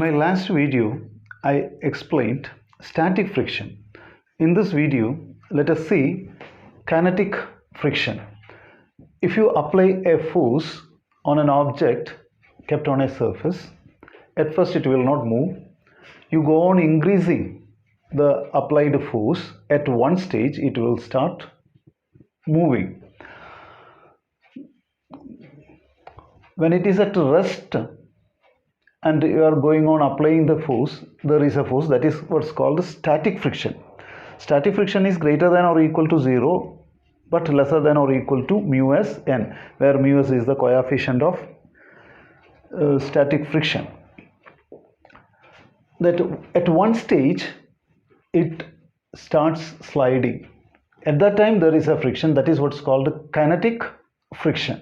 my last video, I explained static friction. In this video, let us see kinetic friction. If you apply a force on an object kept on a surface, at first it will not move. You go on increasing the applied force. At one stage, it will start moving. When it is at rest and you are going on applying the force, there is a force, that is what's called static friction. Static friction is greater than or equal to 0 but lesser than or equal to mu s n, where mu s is the coefficient of static friction. That at one stage it starts sliding. At that time there is a friction, that is what's called kinetic friction.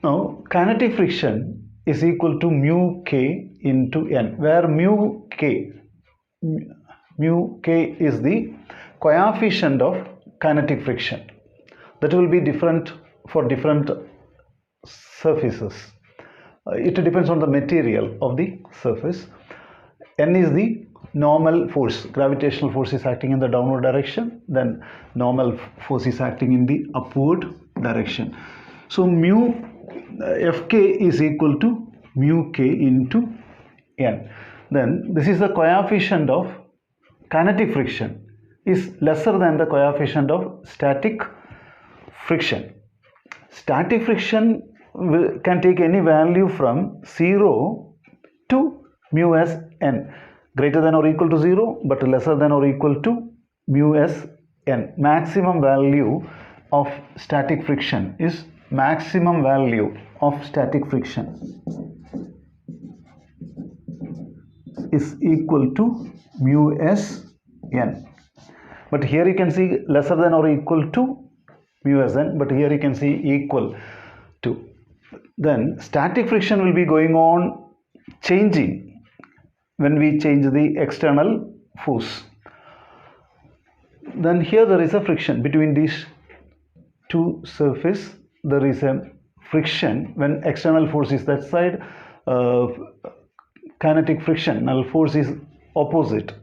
Now kinetic friction is equal to mu k into n, where mu k is the coefficient of kinetic friction. That will be different for different surfaces. It depends on the material of the surface. N is the normal force. Gravitational force is acting in the downward direction, then normal force is acting in the upward direction. So mu Fk is equal to mu k into n. Then this is the coefficient of kinetic friction is lesser than the coefficient of static friction. Static friction can take any value from 0 to mu s n, greater than or equal to 0 but lesser than or equal to mu s n. Maximum value of static friction is equal to mu s n. But here you can see lesser than or equal to mu s n, but here you can see equal to. Then static friction will be going on changing when we change the external force. Then here there is a friction between these two surfaces. There is a friction when external force is that side, kinetic friction, null force is opposite.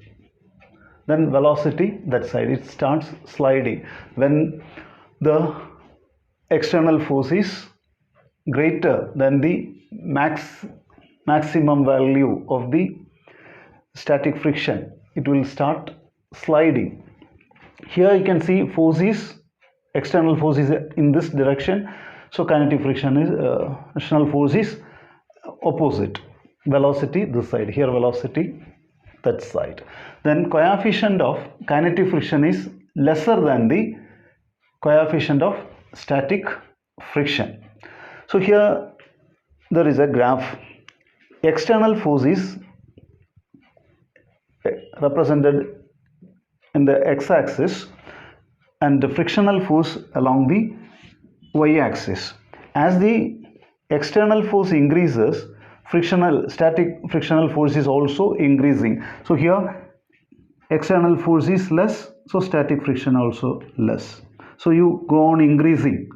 Then velocity that side, it starts sliding. When the external force is greater than the maximum value of the static friction, it will start sliding. Here you can see force is, external force is in this direction, so kinetic friction is, external force is opposite. Velocity this side, here velocity that side. Then coefficient of kinetic friction is lesser than the coefficient of static friction. So here there is a graph. External force is represented in the x-axis and the frictional force along the y-axis. As the external force increases, static frictional force is also increasing. So here external force is less, so static friction also less. So you go on increasing.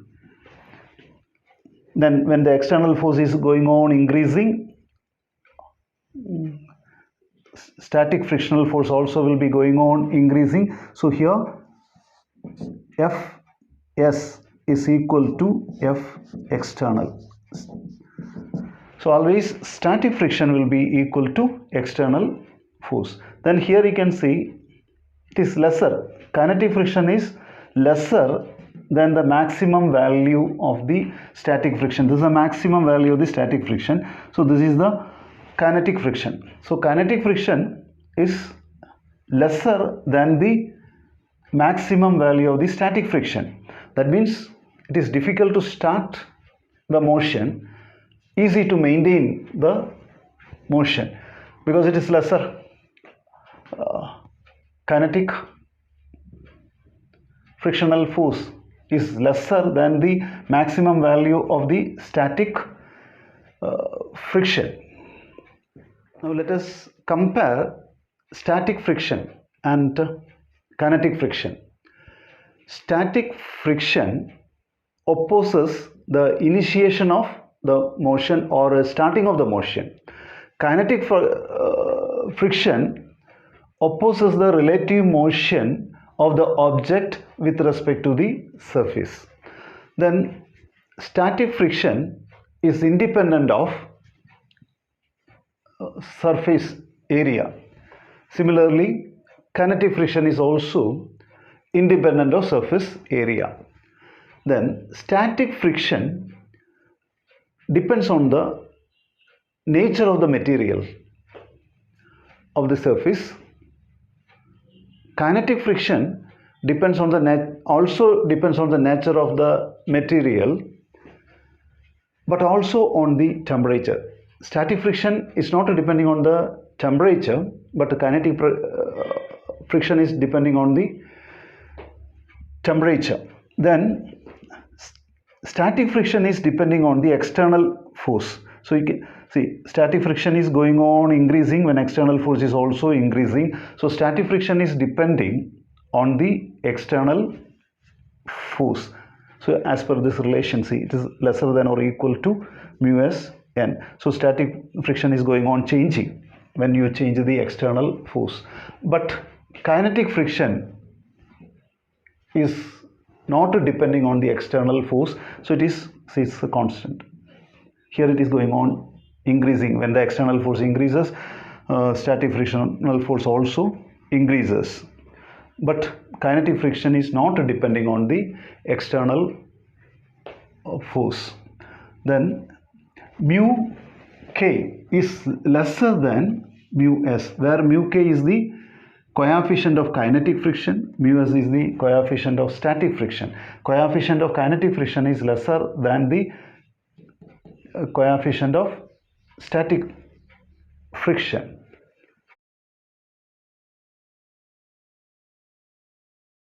Then when the external force is going on increasing, static frictional force also will be going on increasing. So here Fs is equal to F external. So always static friction will be equal to external force. Then here you can see it is lesser. Kinetic friction is lesser than the maximum value of the static friction. This is the maximum value of the static friction. So this is the kinetic friction. So kinetic friction is lesser than the maximum value of the static friction. That means it is difficult to start the motion, easy to maintain the motion because it is lesser. Kinetic frictional force is lesser than the maximum value of the static friction. Now let us compare static friction and kinetic friction. Static friction opposes the initiation of the motion or starting of the motion. Kinetic friction opposes the relative motion of the object with respect to the surface. Then static friction is independent of surface area. Similarly, kinetic friction is also independent of surface area. Then static friction depends on the nature of the material of the surface. Kinetic friction depends on the also depends on the nature of the material, but also on the temperature. Static friction is not depending on the temperature, but the kinetic friction is depending on the temperature. Then static friction is depending on the external force. So you can see static friction is going on increasing when external force is also increasing. So static friction is depending on the external force. So as per this relation, see, it is lesser than or equal to mu s n. So static friction is going on changing when you change the external force. But kinetic friction is not depending on the external force. So it is, see, it's a constant. Here it is going on increasing. When the external force increases, static frictional force also increases. But kinetic friction is not depending on the external force. Then mu k is lesser than mu s, where mu k is the coefficient of kinetic friction, mu s is the coefficient of static friction. Coefficient of kinetic friction is lesser than the coefficient of static friction.